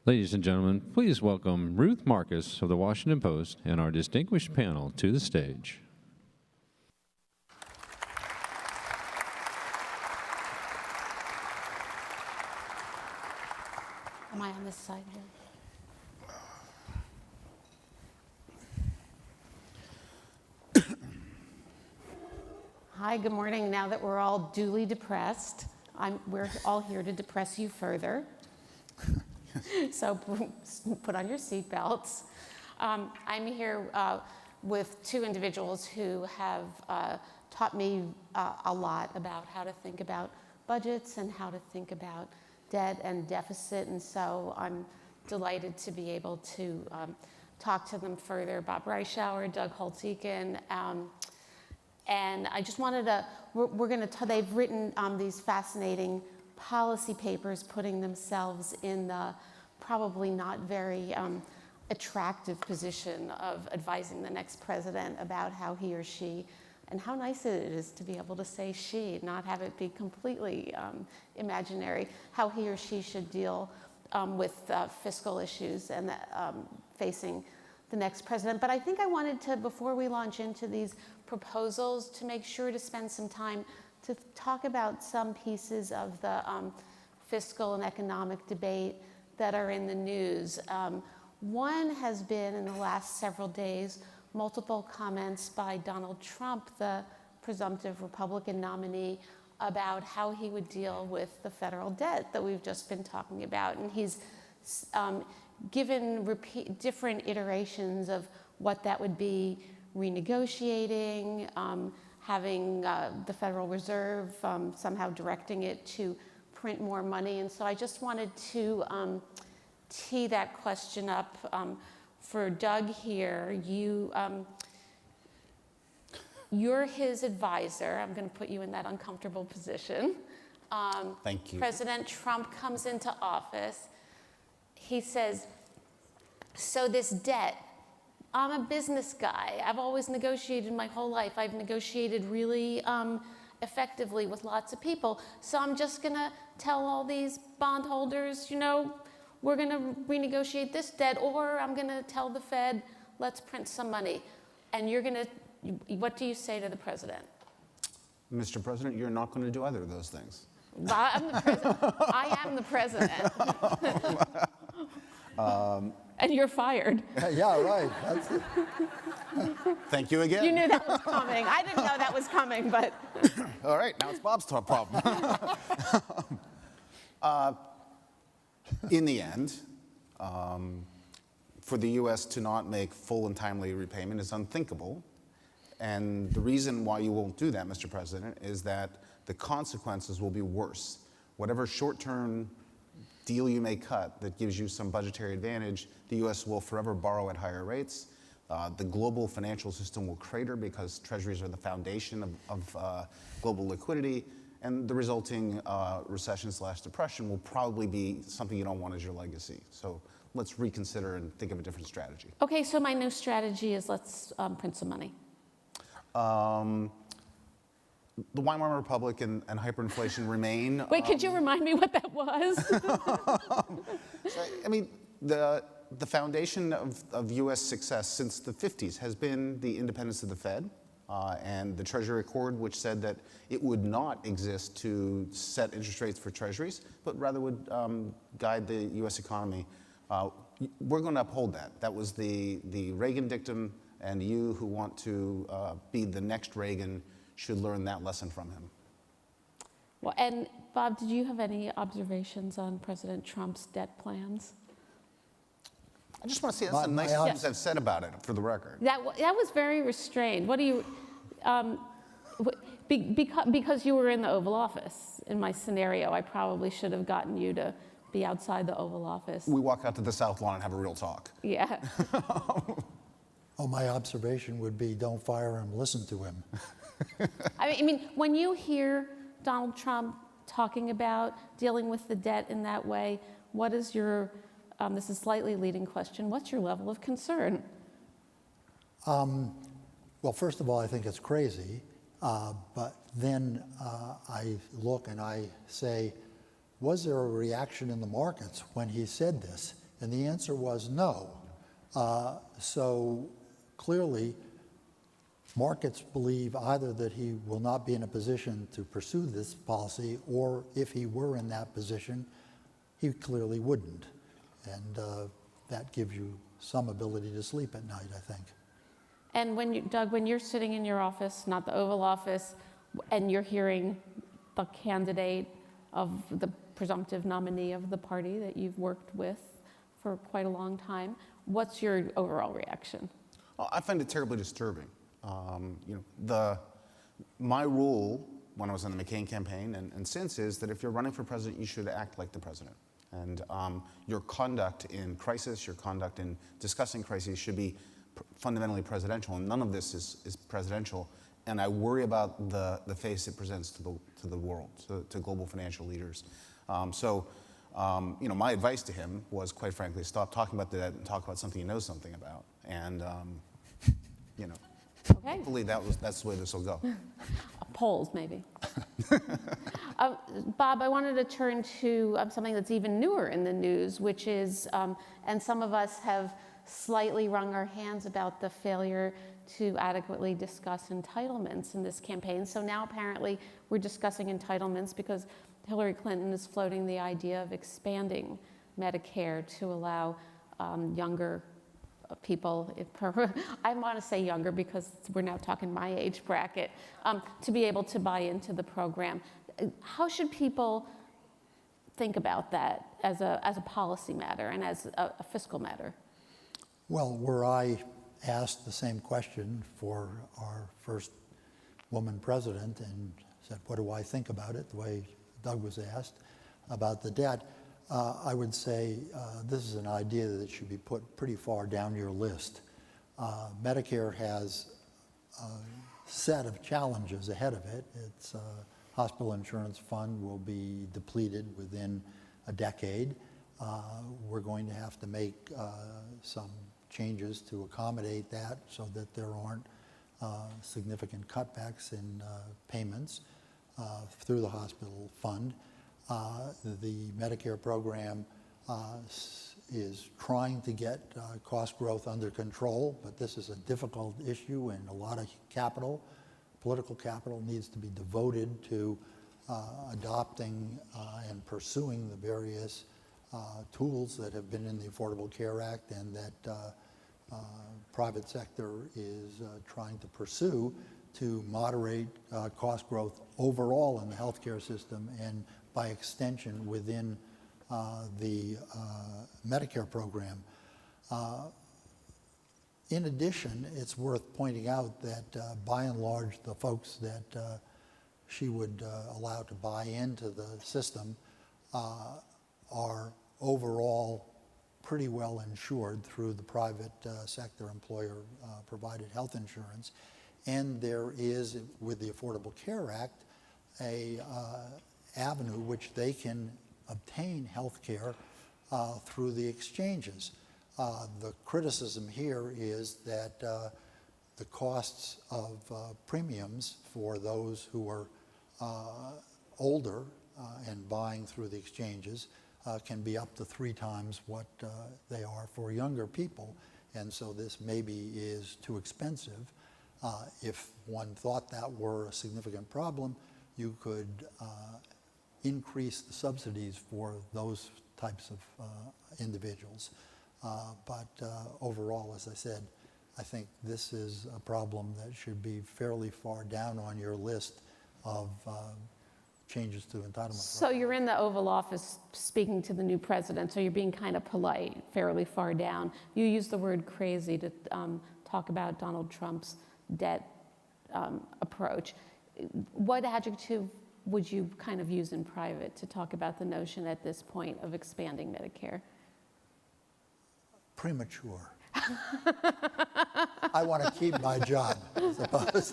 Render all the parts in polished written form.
Ladies and gentlemen, please welcome Ruth Marcus of the Washington Post and our distinguished panel to the stage. Am I on this side here? Hi, good morning. Now that we're all duly depressed, we're all here to depress you further. So put on your seatbelts. I'm here with two individuals who have taught me a lot about how to think about budgets and how to think about debt and deficit, and so I'm delighted to be able to talk to them further. Bob Reischauer, Doug Holtz-Eakin, and I just wanted to, they've written these fascinating policy papers putting themselves in the probably not very attractive position of advising the next president about how he or she, and how nice it is to be able to say she, not have it be completely imaginary, how he or she should deal with fiscal issues and facing the next president. But I think I wanted to, before we launch into these proposals, to make sure to spend some time to talk about some pieces of the fiscal and economic debate that are in the news. One has been, in the last several days, multiple comments by Donald Trump, the presumptive Republican nominee, about how he would deal with the federal debt that we've just been talking about. And he's given different iterations of what that would be: renegotiating, having the Federal Reserve somehow directing it to print more money. And so I just wanted to tee that question up for Doug here. You're his advisor. I'm going to put you in that uncomfortable position. Thank you. President Trump comes into office. He says, so this debt, I'm a business guy. I've always negotiated my whole life. I've negotiated really effectively with lots of people. So I'm just going to tell all these bondholders, you know, we're going to renegotiate this debt, or I'm going to tell the Fed, let's print some money. And you're going to, what do you say to the president? Mr. President, you're not going to do either of those things. I'm the president. I am the president. And you're fired. Yeah, right. That's it. Thank you again. You knew that was coming. I didn't know that was coming, but. All right, now it's Bob's problem. In the end, for the U.S. to not make full and timely repayment is unthinkable. And the reason why you won't do that, Mr. President, is that the consequences will be worse. Whatever short-term deal you may cut that gives you some budgetary advantage, the U.S. will forever borrow at higher rates. The global financial system will crater because treasuries are the foundation of global liquidity, and the resulting recession/depression will probably be something you don't want as your legacy. So let's reconsider and think of a different strategy. Okay, so my new strategy is let's print some money. The Weimar Republic and hyperinflation remain. Wait, could you remind me what that was? So, I mean, the foundation of U.S. success since the 50s has been the independence of the Fed and the Treasury Accord, which said that it would not exist to set interest rates for treasuries, but rather would guide the U.S. economy. We're going to uphold that. That was the Reagan dictum, and you who want to be the next Reagan should learn that lesson from him. Well, and Bob, did you have any observations on President Trump's debt plans? I just want to say that's some nice things I've said about it, for the record. That was very restrained. What do you, because you were in the Oval Office, in my scenario, I probably should have gotten you to be outside the Oval Office. We walk out to the South Lawn and have a real talk. Yeah. Oh, my observation would be don't fire him, listen to him. I mean, when you hear Donald Trump talking about dealing with the debt in that way, what is your, this is a slightly leading question, what's your level of concern? Well, first of all, I think it's crazy. But then I look and I say, was there a reaction in the markets when he said this? And the answer was no. So clearly, markets believe either that he will not be in a position to pursue this policy, or if he were in that position, he clearly wouldn't. And that gives you some ability to sleep at night, I think. And when you, Doug, when you're sitting in your office, not the Oval Office, and you're hearing the candidate of the presumptive nominee of the party that you've worked with for quite a long time, what's your overall reaction? Well, I find it terribly disturbing. My rule when I was in the McCain campaign and since is that if you're running for president, you should act like the president. And your conduct in crisis, your conduct in discussing crises should be fundamentally presidential, and none of this is presidential. And I worry about the face it presents to the world, to global financial leaders. My advice to him was, quite frankly, stop talking about that and talk about something you know something about. And Okay. hopefully that's the way this will go. Polls, maybe. Bob, I wanted to turn to something that's even newer in the news, which is, and some of us have slightly wrung our hands about the failure to adequately discuss entitlements in this campaign. So now apparently we're discussing entitlements because Hillary Clinton is floating the idea of expanding Medicare to allow younger people, I want to say younger because we're now talking my age bracket, to be able to buy into the program. How should people think about that as a policy matter and as a fiscal matter? Well, were I asked the same question for our first woman president and said, what do I think about it, the way Doug was asked about the debt, I would say this is an idea that should be put pretty far down your list. Medicare has a set of challenges ahead of it. Its hospital insurance fund will be depleted within a decade. We're going to have to make some changes to accommodate that so that there aren't significant cutbacks in payments through the hospital fund. The Medicare program is trying to get cost growth under control, but this is a difficult issue, and a lot of capital, political capital, needs to be devoted to adopting and pursuing the various tools that have been in the Affordable Care Act and that private sector is trying to pursue to moderate cost growth overall in the healthcare system and by extension within the Medicare program. In addition, it's worth pointing out that by and large, the folks that she would allow to buy into the system are overall pretty well insured through the private sector employer provided health insurance. And there is, with the Affordable Care Act, a avenue which they can obtain health care through the exchanges. The criticism here is that the costs of premiums for those who are older and buying through the exchanges can be up to 3 times what they are for younger people. And so this maybe is too expensive. If one thought that were a significant problem, you could increase the subsidies for those types of individuals. But overall, as I said, I think this is a problem that should be fairly far down on your list of changes to entitlement. So you're in the Oval Office speaking to the new president, so you're being kind of polite, fairly far down. You use the word crazy to talk about Donald Trump's debt approach. What adjective would you kind of use in private to talk about the notion at this point of expanding Medicare? Premature. I want to keep my job, I suppose.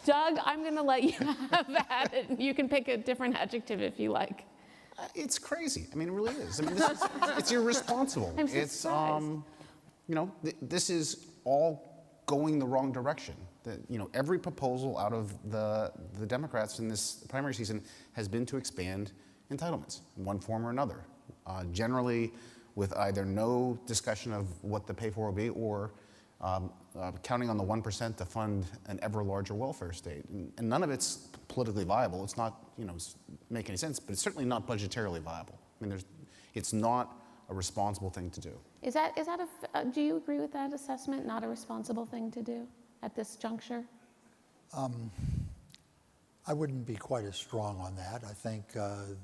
Doug, I'm going to let you have at it. You can pick a different adjective if you like. It's crazy. I mean, it really is. I mean, it's irresponsible. I'm surprised. This is all going the wrong direction. Every proposal out of the Democrats in this primary season has been to expand entitlements in one form or another. generally with either no discussion of what the pay for will be or counting on the 1% to fund an ever larger welfare state. And none of it's politically viable. It's not, make any sense, but it's certainly not budgetarily viable. I mean, it's not a responsible thing to do. Do you agree with that assessment? Not a responsible thing to do at this juncture? I wouldn't be quite as strong on that. I think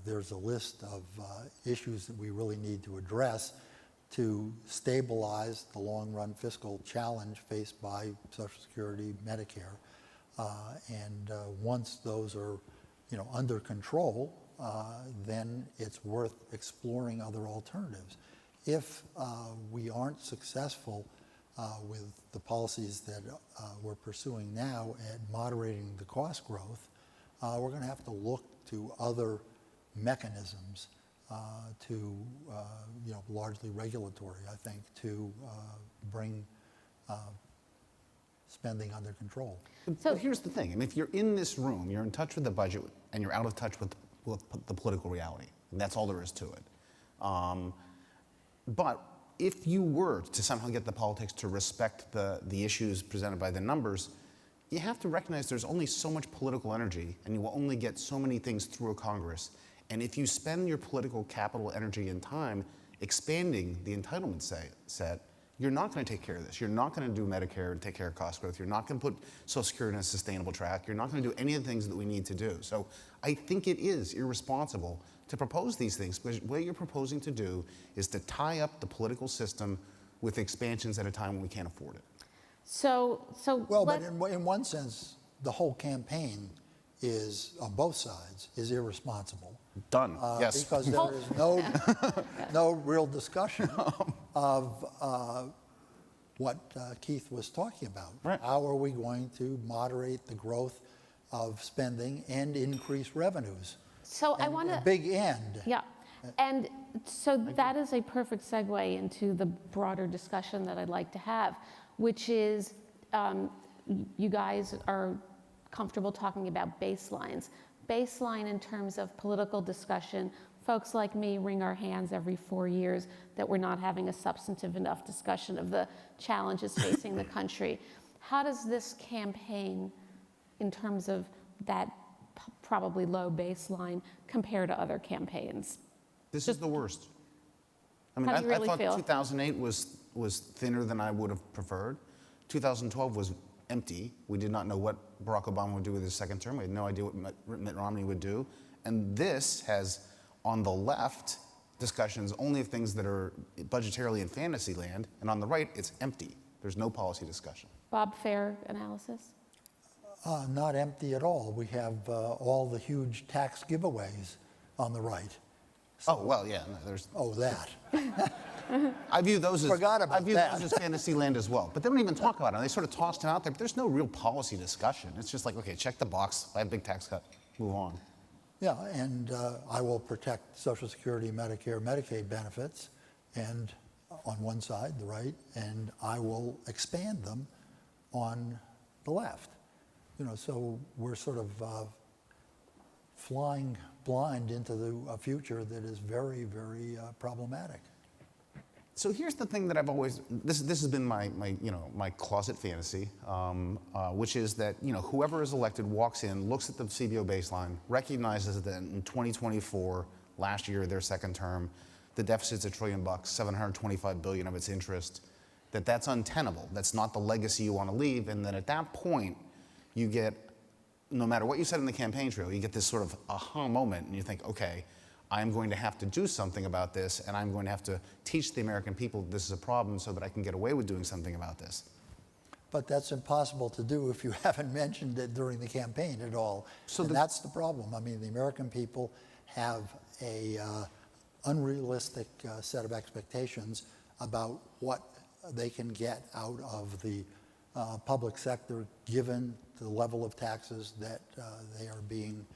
there's a list of issues that we really need to address to stabilize the long-run fiscal challenge faced by Social Security, Medicare. And once those are, under control, then it's worth exploring other alternatives. If we aren't successful with the policies that we're pursuing now at moderating the cost growth, we're going to have to look to other mechanisms to, largely regulatory, I think, to bring spending under control. But here's the thing. I mean, if you're in this room, you're in touch with the budget, and you're out of touch with the political reality. And that's all there is to it. But if you were to somehow get the politics to respect the issues presented by the numbers, you have to recognize there's only so much political energy, and you will only get so many things through a Congress. And if you spend your political capital, energy, and time expanding the entitlement set, you're not going to take care of this. You're not going to do Medicare and take care of cost growth. You're not going to put Social Security on a sustainable track. You're not going to do any of the things that we need to do. So I think it is irresponsible to propose these things, because what you're proposing to do is to tie up the political system with expansions at a time when we can't afford it. Well, but in one sense, the whole campaign is, on both sides, is irresponsible. Done, yes. Because there is no real discussion of what Keith was talking about. Right. How are we going to moderate the growth of spending and increase revenues? So I want to... Big end. Yeah. And so that is a perfect segue into the broader discussion that I'd like to have, which is you guys are comfortable talking about baselines. Baseline in terms of political discussion. Folks like me wring our hands every 4 years that we're not having a substantive enough discussion of the challenges facing the country. How does this campaign, in terms of that probably low baseline, compare to other campaigns? This is the worst. I mean, How do you really I thought feel? 2008 was thinner than I would have preferred. 2012 was empty. We did not know what Barack Obama would do with his second term. We had no idea what Mitt Romney would do. And this has, on the left, discussions only of things that are budgetarily in fantasy land, and on the right, it's empty. There's no policy discussion. Bob, fair analysis? Not empty at all. We have all the huge tax giveaways on the right. Oh, well, yeah, no, there's... Oh, that. I view those as... Forgot about I view that. those as fantasy land as well. But they don't even talk about it. They sort of toss them out there, but there's no real policy discussion. It's just like, okay, check the box, I have a big tax cut, move on. Yeah, and I will protect Social Security, Medicare, Medicaid benefits, and on one side, the right, and I will expand them on the left. So we're sort of flying blind into a future that is very, very problematic. So here's the thing that I've always, this has been my closet fantasy, which is that, whoever is elected walks in, looks at the CBO baseline, recognizes that in 2024, last year, their second term, the deficit's $1 trillion, $725 billion of its interest, that's untenable. That's not the legacy you want to leave. And then at that point, you get, no matter what you said in the campaign trail, you get this sort of aha moment, and you think, okay, I'm going to have to do something about this, and I'm going to have to teach the American people this is a problem so that I can get away with doing something about this. But that's impossible to do if you haven't mentioned it during the campaign at all. So that's the problem. I mean, the American people have a unrealistic set of expectations about what they can get out of the public sector given the level of taxes that they are being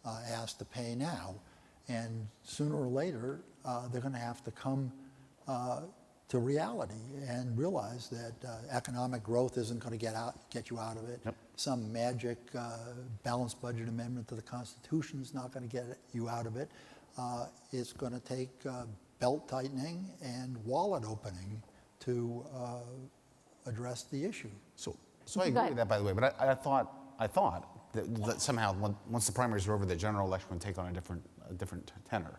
asked to pay now. And sooner or later, they're going to have to come to reality and realize that economic growth isn't going to get you out of it. Yep. Some magic balanced budget amendment to the Constitution is not going to get you out of it. It's going to take belt tightening and wallet opening to address the issue. So I agree with that, by the way, but I thought that somehow once the primaries were over, the general election would take on a different tenor.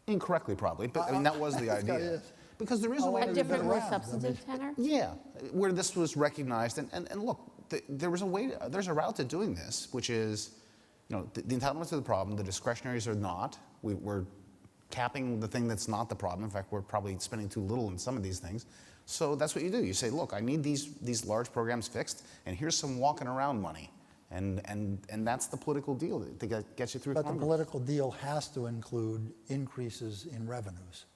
Incorrectly, probably, but I mean, that was the idea. Because there is a way A to different, more around. substantive tenor? Yeah, where this was recognized, and look, there's a route to doing this, which is, the entitlements are the problem, the discretionaries are not. We're capping the thing that's not the problem. In fact, we're probably spending too little in some of these things. So that's what you do. You say, look, I need these large programs fixed, and here's some walking around money. And that's the political deal that gets you through But the Congress. political deal has to include increases in revenues.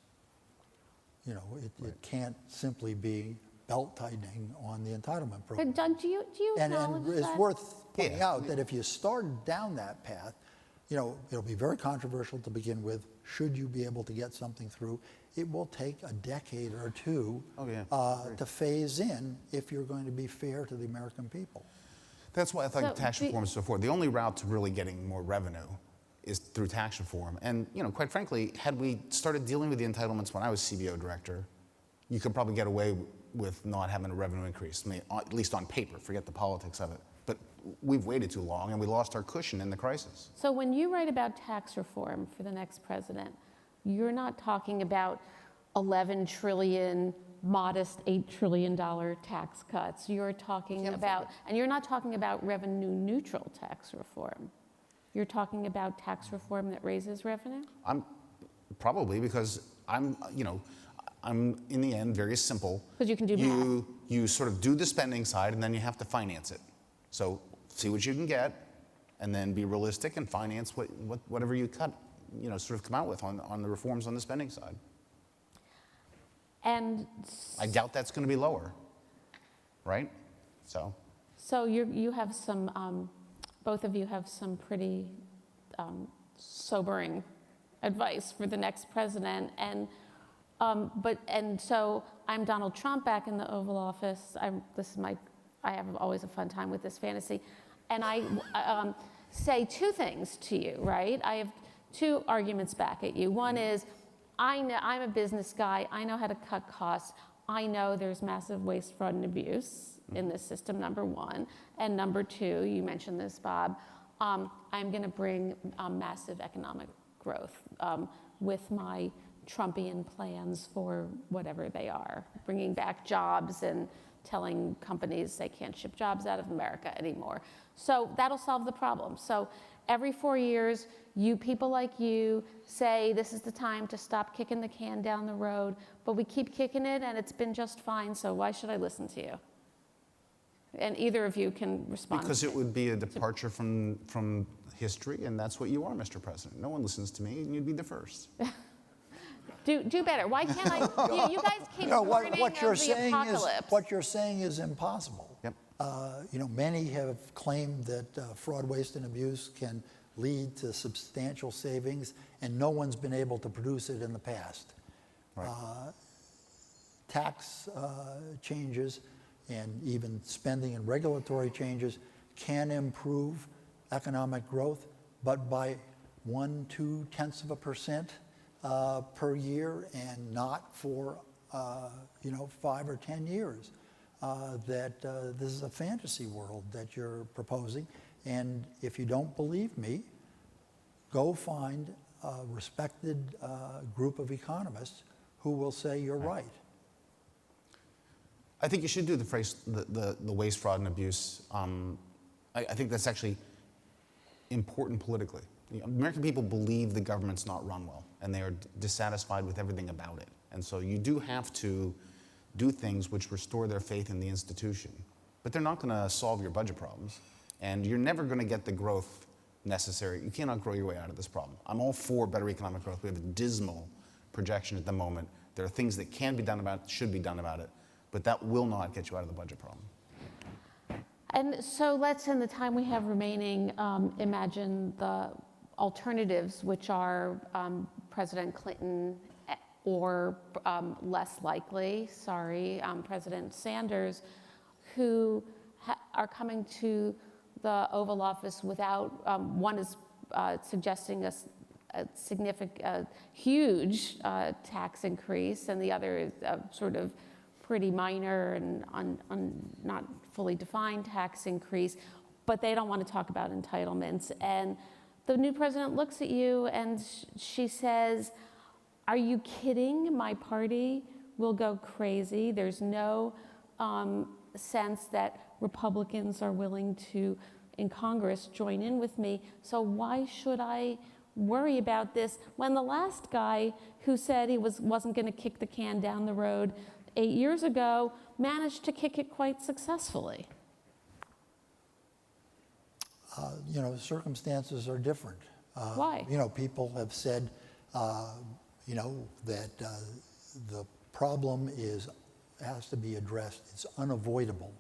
It can't simply be belt tightening on the entitlement program. But Doug, do you acknowledge And it's that? worth pointing Yeah. out that if you start down that path, it'll be very controversial to begin with. Should you be able to get something through, it will take a decade or two to phase in if you're going to be fair to the American people. That's why I thought So tax reform is so important. The only route to really getting more revenue is through tax reform. And quite frankly, had we started dealing with the entitlements when I was CBO director, you could probably get away with not having a revenue increase, at least on paper, forget the politics of it. But we've waited too long and we lost our cushion in the crisis. So when you write about tax reform for the next president, you're not talking about 11 trillion, modest $8 trillion tax cuts. You're talking about, and you're not talking about revenue neutral tax reform. You're talking about tax reform that raises revenue? I'm probably because I'm in the end very simple. Because you can do math. You sort of do the spending side and then you have to finance it. So see what you can get and then be realistic and finance whatever you cut, sort of come out with on the reforms on the spending side. And I doubt that's going to be lower, right? so you have some, both of you have some pretty sobering advice for the next president. And so I'm Donald Trump back in the Oval Office. I have always a fun time with this fantasy. And I say two things to you, right? I have two arguments back at you. One is, I'm a business guy. I know how to cut costs. I know there's massive waste, fraud, and abuse in this system, number one. And number two, you mentioned this, Bob, I'm going to bring massive economic growth with my Trumpian plans for whatever they are, bringing back jobs and telling companies they can't ship jobs out of America anymore. So that'll solve the problem. So every 4 years, people like you say this is the time to stop kicking the can down the road, but we keep kicking it and it's been just fine, so why should I listen to you? And either of you can respond. Because it would be a departure from history, and that's what you are, Mr. President. No one listens to me, and you'd be the first. Do better. Why can't I? You guys keep warning of the apocalypse. What you're saying is impossible. Yep. Many have claimed that fraud, waste, and abuse can lead to substantial savings, and no one's been able to produce it in the past. Right. Tax changes and even spending and regulatory changes can improve economic growth, but by 0.1-0.2% per year, and not for 5 or 10 years. This is a fantasy world that you're proposing, and if you don't believe me, go find a respected group of economists who will say you're right. I think you should do the waste, fraud, and abuse. I think that's actually important politically. American people believe the government's not run well, and they are dissatisfied with everything about it. And so you do have to do things which restore their faith in the institution. But they're not going to solve your budget problems, and you're never going to get the growth necessary. You cannot grow your way out of this problem. I'm all for better economic growth. We have a dismal projection at the moment. There are things that can be done about it, should be done about it, but that will not get you out of the budget problem. And so let's, in the time we have remaining, imagine the alternatives, which are President Clinton or less likely, President Sanders, who are coming to the Oval Office without, one is suggesting significant, huge tax increase, and the other is a sort of pretty minor and not fully defined tax increase, but they don't want to talk about entitlements. And the new president looks at you and she says, "Are you kidding? My party will go crazy. There's no sense that Republicans are willing to, in Congress, join in with me. So why should I worry about this when the last guy who said he wasn't going to kick the can down the road 8 years ago managed to kick it quite successfully?" You know, circumstances are different. Why? You know, people have said, you know, that the problem has to be addressed. It's unavoidable,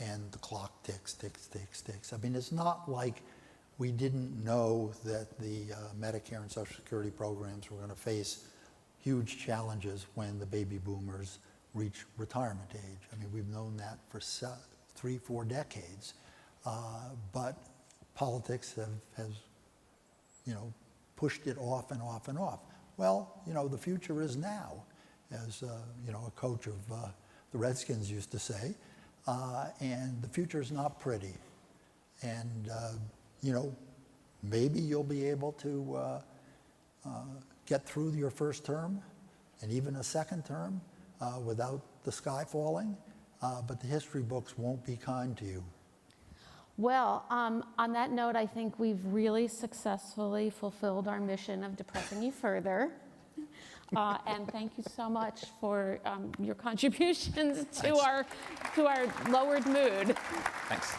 and the clock ticks. I mean, it's not like we didn't know that the Medicare and Social Security programs were going to face huge challenges when the baby boomers reach retirement age. I mean, we've known that for 3-4 decades, but politics has, you know, pushed it off and off and off. Well, you know, the future is now, as you know, a coach of the Redskins used to say, and the future is not pretty. And you know, maybe you'll be able to get through your first term and even a second term without the sky falling, but the history books won't be kind to you. Well, on that note, I think we've really successfully fulfilled our mission of depressing you further. And thank you so much for your contributions to our lowered mood. Thanks.